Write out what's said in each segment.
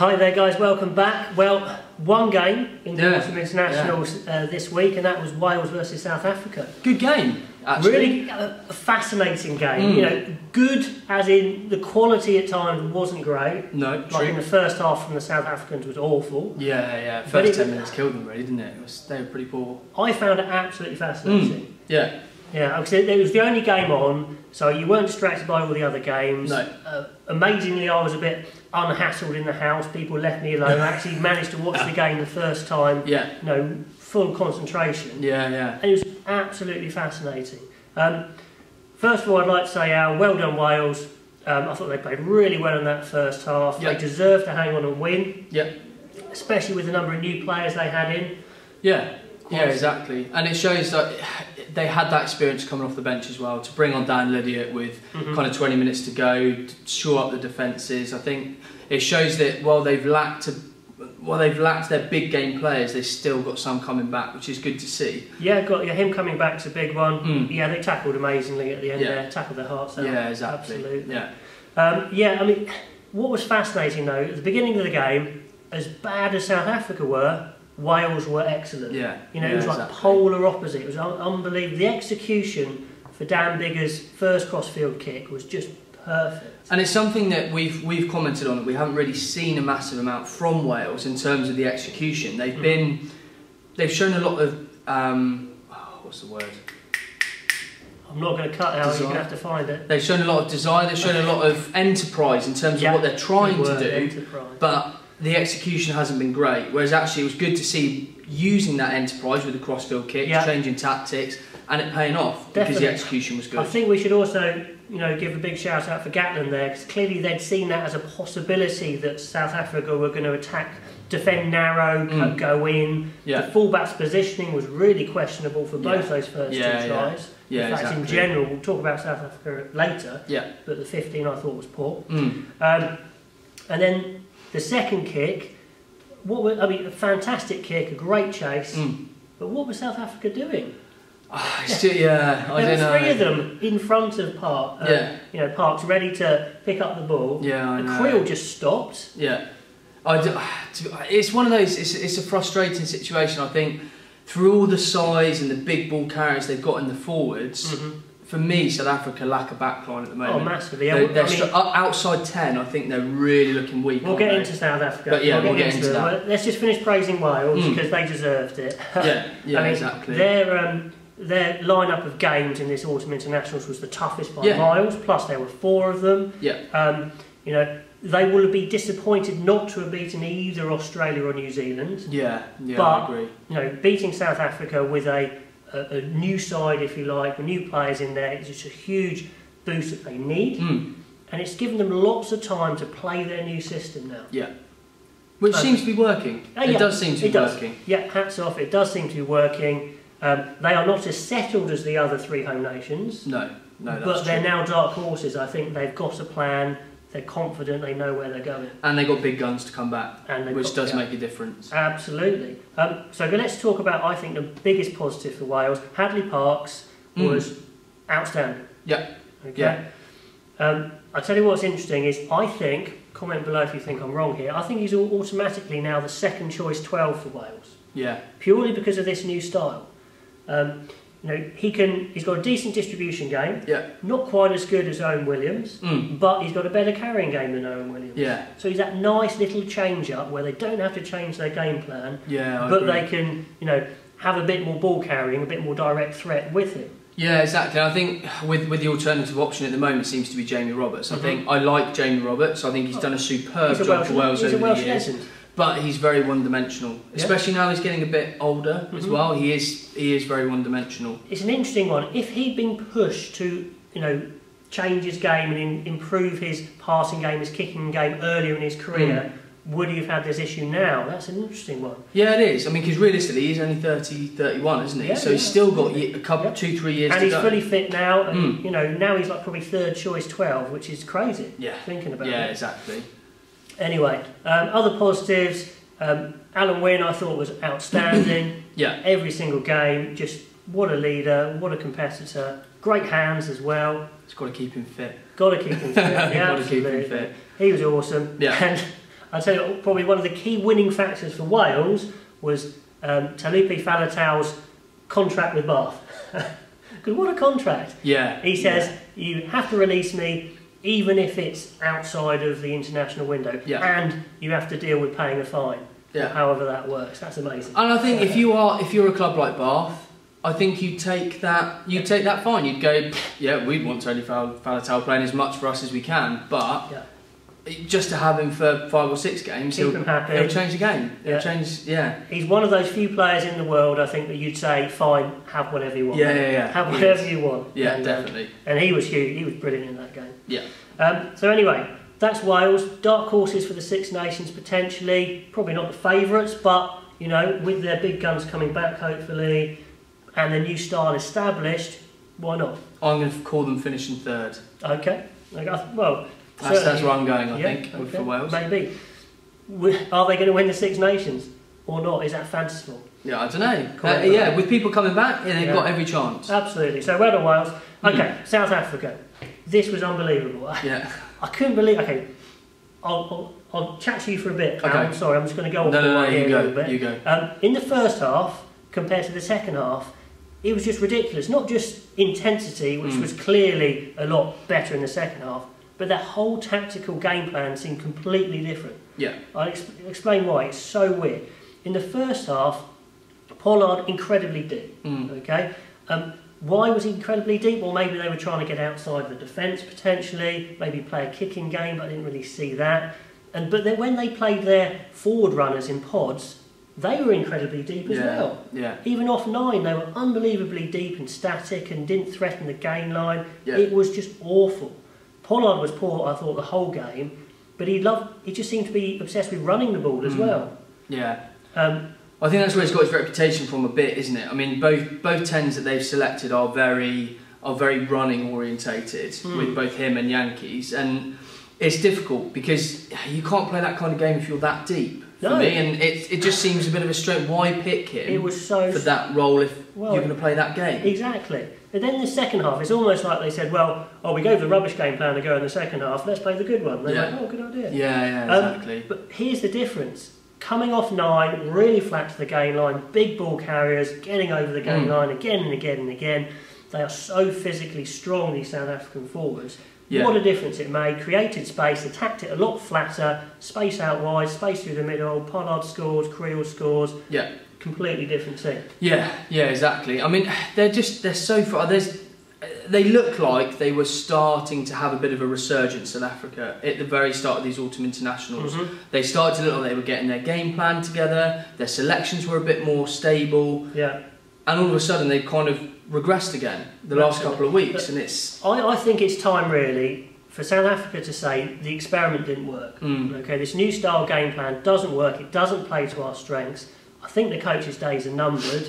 Hi there guys, welcome back. Well, one game in the Autumn Internationals this week, and that was Wales versus South Africa. Good game, actually. Really a fascinating game. You know, good as in the quality at times wasn't great. No, like in the first half from the South Africans was awful. Yeah. First 10 minutes killed them really, didn't it? They were pretty poor. I found it absolutely fascinating. Yeah. Yeah, because it was the only game on, so you weren't distracted by all the other games. No. Amazingly, I was a bit unhassled in the house. People left me alone. I actually managed to watch the game the first time. Yeah. You know, full concentration. Yeah. And it was absolutely fascinating. First of all, I'd like to say, well done Wales. I thought they played really well in that first half. Yep. They deserved to hang on and win. Yeah. Especially with the number of new players they had in. Yeah. Yeah, exactly. And it shows that they had that experience coming off the bench as well, to bring on Dan Lydiate with kind of 20 minutes to go, to shore up the defences. I think it shows that while they've lacked their big game players, they've still got some coming back, which is good to see. Yeah, him coming back's a big one. Yeah, they tackled amazingly at the end there, tackled their hearts out. Yeah, exactly. Absolutely. Yeah. I mean, what was fascinating though, at the beginning of the game, as bad as South Africa were, Wales were excellent. Yeah. You know, it was like polar opposite. It was unbelievable. The execution for Dan Biggar's first crossfield kick was just perfect. And it's something that we've commented on, that we haven't really seen a massive amount from Wales in terms of the execution. They've shown a lot of what's the word? I'm not going to cut out. You're going to have to find it. They've shown a lot of desire. They've shown a lot of enterprise in terms of what they're trying to do. But the execution hasn't been great, whereas actually it was good to see using that enterprise with the crossfield kicks, changing tactics, and it paying off because the execution was good. I think we should also, give a big shout out for Gatland there, because clearly they'd seen that as a possibility that South Africa were going to attack, defend narrow, go in. The fullback's positioning was really questionable for both those first two tries. In fact, in general, we'll talk about South Africa later. But the 15 I thought was poor. And then the second kick, a fantastic kick, a great chase, but what was South Africa doing? I don't know. There were three of them in front of Park. Park's ready to pick up the ball. The Creel just stopped. It's one of those. It's a frustrating situation. I think through all the size and the big ball carriers they've got in the forwards. For me, South Africa lack a backline at the moment. Oh, massively. They're outside 10, I think they're really looking weak. We'll get into South Africa. But we'll get into that. Let's just finish praising Wales because they deserved it. Exactly. Their lineup of games in this Autumn Internationals was the toughest by miles, plus there were 4 of them. They will be disappointed not to have beaten either Australia or New Zealand. But, I agree. Beating South Africa with a new side, if you like, with new players in there, it's just a huge boost that they need. And it's given them lots of time to play their new system now. Which seems to be working. It does seem to be working. Hats off, it does seem to be working. They are not as settled as the other 3 home nations. No, that's but they're true. now dark horses. I think they've got a plan. They're confident, they know where they're going. And they've got big guns to come back, which does make a difference. Absolutely. So let's talk about, I think, the biggest positive for Wales. Hadley Parkes was outstanding. I'll tell you what's interesting is, I think, comment below if you think I'm wrong here, I think he's automatically now the second choice 12 for Wales. Purely because of this new style. He's got a decent distribution game, not quite as good as Owen Williams, but he's got a better carrying game than Owen Williams. So he's that nice little change-up where they don't have to change their game plan, but they can, have a bit more ball carrying, a bit more direct threat with him. Yeah, exactly. I think with the alternative option at the moment seems to be Jamie Roberts. I think I like Jamie Roberts. I think he's done a superb job for Wales over the years. Legend. But he's very one-dimensional, especially now he's getting a bit older as well. He is very one-dimensional. It's an interesting one. If he'd been pushed to, change his game and improve his passing game, his kicking game earlier in his career, would he have had this issue now? That's an interesting one. Yeah, it is. I mean, because realistically, he's only 30, 31, isn't he? So he's still got a couple, 2-3 years to go. And he's fully fit now, and now he's like probably third choice 12, which is crazy. Thinking about it. Yeah, exactly. Anyway, other positives. Alan Wynne, I thought, was outstanding. Every single game, just what a leader, what a competitor. Great hands as well. It's got to keep him fit. Got to keep him fit. Yeah, got to keep him fit. He was awesome. And I'd say probably one of the key winning factors for Wales was Talupi Faletau's contract with Bath. Because what a contract! Yeah. He says, you have to release me even if it's outside of the international window, and you have to deal with paying a fine. However that works. That's amazing. And I think if you're a club like Bath, I think you'd take that fine. You'd go, yeah, we'd want Tony Faletau playing as much for us as we can, but just to have him for 5 or 6 games, keep him happy. He'll change the game. He'll change. Yeah. He's one of those few players in the world, I think, that you'd say, fine, have whatever you want. Yeah. Have whatever you want. Yeah, and, definitely. And he was huge. He was brilliant in that game. Yeah. So anyway, that's Wales. Dark horses for the Six Nations potentially. Probably not the favourites, but you know, with their big guns coming back, hopefully, and the new style established, why not? I'm going to call them finishing 3rd. Okay. Well. That's where I'm going, I think, for Wales. Maybe. Are they going to win the Six Nations or not? Is that fanciful? Yeah, I don't know. With people coming back, they've got every chance. Absolutely. So, well done, Wales. Okay, South Africa. This was unbelievable. Yeah. I couldn't believe. Okay, I'll chat to you for a bit. Okay. I'm sorry, I'm just going to go off you a little bit. You go. In the first half, compared to the second half, it was just ridiculous. Not just intensity, which was clearly a lot better in the second half, but their whole tactical game plan seemed completely different. Yeah. I'll explain why. It's so weird. In the first half, Pollard incredibly deep. Okay. Why was he incredibly deep? Well, maybe they were trying to get outside the defence potentially. Maybe play a kicking game, but I didn't really see that. But then when they played their forward runners in pods, they were incredibly deep as well. Yeah. Even off 9, they were unbelievably deep and static and didn't threaten the gain line. Yeah. It was just awful. Pollard was poor, I thought, the whole game, but he just seemed to be obsessed with running the ball as well. Yeah. I think that's where he's got his reputation from a bit, isn't it? I mean, both 10s that they've selected are very running orientated with both him and Yankees, and it's difficult because you can't play that kind of game if you're that deep. For me, and it just seems a bit of a strain. Why pick him? It was so for that role if you're going to play that game? Exactly. But then the second half, it's almost like they said, well, we gave the rubbish game plan to go in the second half, let's play the good one. They're like, oh, good idea. Yeah, exactly. But here's the difference. Coming off 9, really flat to the gain line, big ball carriers, getting over the gain line again and again and again. They are so physically strong, these South African forwards. Yeah. What a difference it made. Created space, attacked it a lot flatter, space out wide, space through the middle. Pollard scores, Creel scores. Yeah. Completely different team. Yeah, exactly. I mean, they're so far. They look like they were starting to have a bit of a resurgence in Africa at the very start of these autumn internationals. They started to look like they were getting their game plan together. Their selections were a bit more stable. Yeah. And all of a sudden, they've kind of regressed again the last couple of weeks, and it's. I think it's time really for South Africa to say the experiment didn't work. Okay, this new style game plan doesn't work. It doesn't play to our strengths. I think the coach's days are numbered.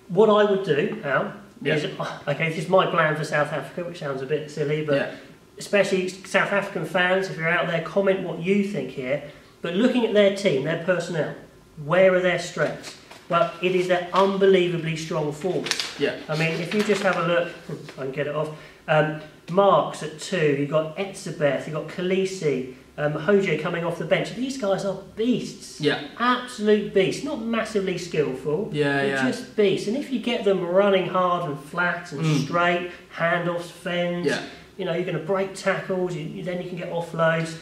What I would do now is, this is my plan for South Africa, which sounds a bit silly, but especially South African fans, if you're out there, comment what you think here. But looking at their team, their personnel, where are their strengths? Well, it is their unbelievably strong forwards. Yeah. I mean, if you just have a look, I can get it off. Marks at 2, you've got Etzebeth, you've got Khaleesi, Hoje coming off the bench. These guys are beasts. Yeah. Absolute beasts. Not massively skillful. They're just beasts. And if you get them running hard and flat and straight, handoffs, fends, you know, you're going to break tackles, then you can get offloads.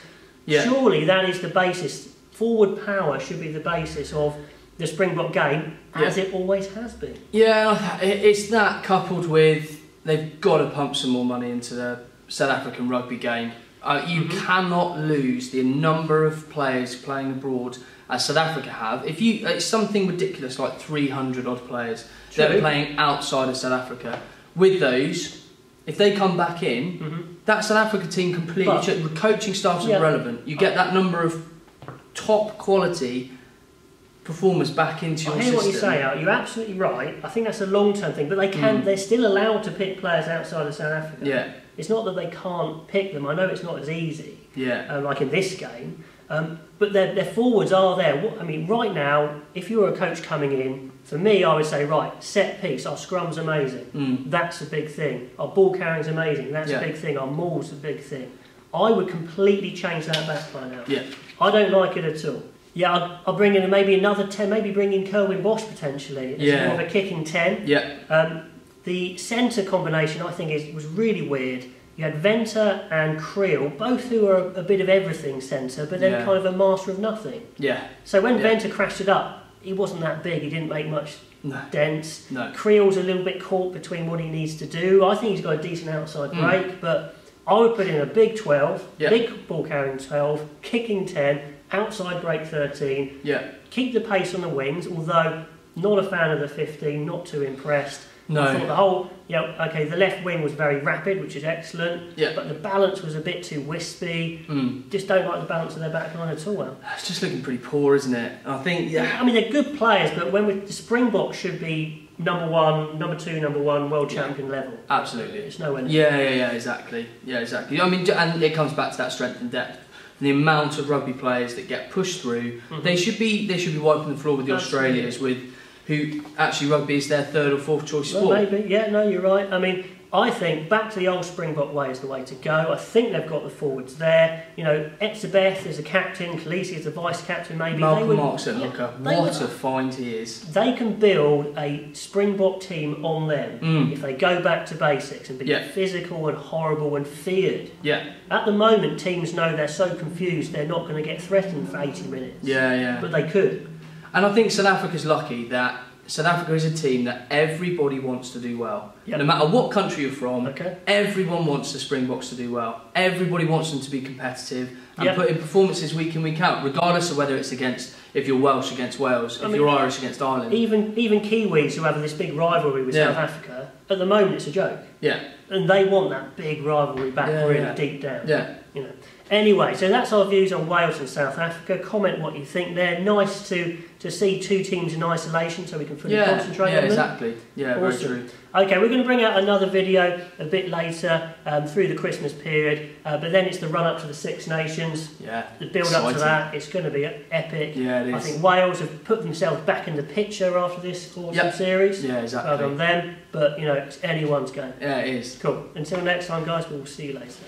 Yeah. Surely that is the basis. Forward power should be the basis of the Springbok game, as it always has been. Yeah, it's that coupled with they've got to pump some more money into the South African rugby game. You cannot lose the number of players playing abroad as South Africa have. It's something ridiculous like 300 odd players that are playing outside of South Africa. With those, if they come back in, that South Africa team completely the coaching staff's irrelevant. You get that number of top quality performers back into your system. I hear what you say, Al. You're absolutely right. I think that's a long-term thing, but they're still allowed to pick players outside of South Africa. Yeah. It's not that they can't pick them. I know it's not as easy, like in this game, but their forwards are there. I mean, right now, if you're a coach coming in, for me, I would say, right, set piece, our scrum's amazing. That's a big thing. Our ball carrying's amazing. That's a big thing. Our maul's a big thing. I would completely change that back line out. Yeah. I don't like it at all. Yeah, I'll bring in maybe another 10, maybe bring in Kerwin Bosch potentially. It's more of a kicking 10. Yeah. The centre combination I think was really weird. You had Venter and Creel, both who are a bit of everything centre, but then kind of a master of nothing. Yeah. So when Venter crashed it up, he wasn't that big, he didn't make much dents. No. Creel's a little bit caught between what he needs to do. I think he's got a decent outside break, but I would put in a big 12, big ball carrying 12, kicking 10, outside break 13. Yeah. Keep the pace on the wings, although not a fan of the 15, not too impressed. No. I thought the whole, the left wing was very rapid, which is excellent. Yeah. But the balance was a bit too wispy. Just don't like the balance of their back line at all. It's just looking pretty poor, isn't it? I think. I mean, they're good players, but the Springboks should be number 1, number 2, number 1 world champion level. Absolutely. It's nowhere near. Yeah, exactly. Yeah, exactly. I mean, and it comes back to that strength and depth. The amount of rugby players that get pushed through, they should be wiping the floor with the Australians, with who actually rugby is their 3rd or 4th choice sport. Well, maybe, you're right. I mean, I think back to the old Springbok way is the way to go. I think they've got the forwards there. Etzebeth is a captain, Khaleesi is a vice captain, maybe. Malcolm Marks at hooker. What a find he is. They can build a Springbok team on them if they go back to basics and be physical and horrible and feared. Yeah. At the moment, teams know they're so confused they're not going to get threatened for 80 minutes. Yeah. But they could. And I think South Africa's lucky that South Africa is a team that everybody wants to do well. No matter what country you're from, everyone wants the Springboks to do well. Everybody wants them to be competitive and put in performances week in, week out, regardless of whether it's if you're Welsh against Wales, if you're Irish against Ireland. Even Kiwis who have this big rivalry with South Africa, at the moment it's a joke. Yeah. And they want that big rivalry back really deep down. Yeah. Anyway, so that's our views on Wales and South Africa. Comment what you think there. Nice to see 2 teams in isolation so we can fully concentrate on them. Yeah, exactly. Yeah, awesome. Very true. Okay, we're going to bring out another video a bit later through the Christmas period, but then it's the run-up to the Six Nations. Yeah, the build-up to that, it's going to be epic. Yeah, it is. I think Wales have put themselves back in the picture after this awesome series. Yeah, exactly. Well done them, but it's anyone's game. Yeah, it is. Cool. Until next time, guys, we'll see you later.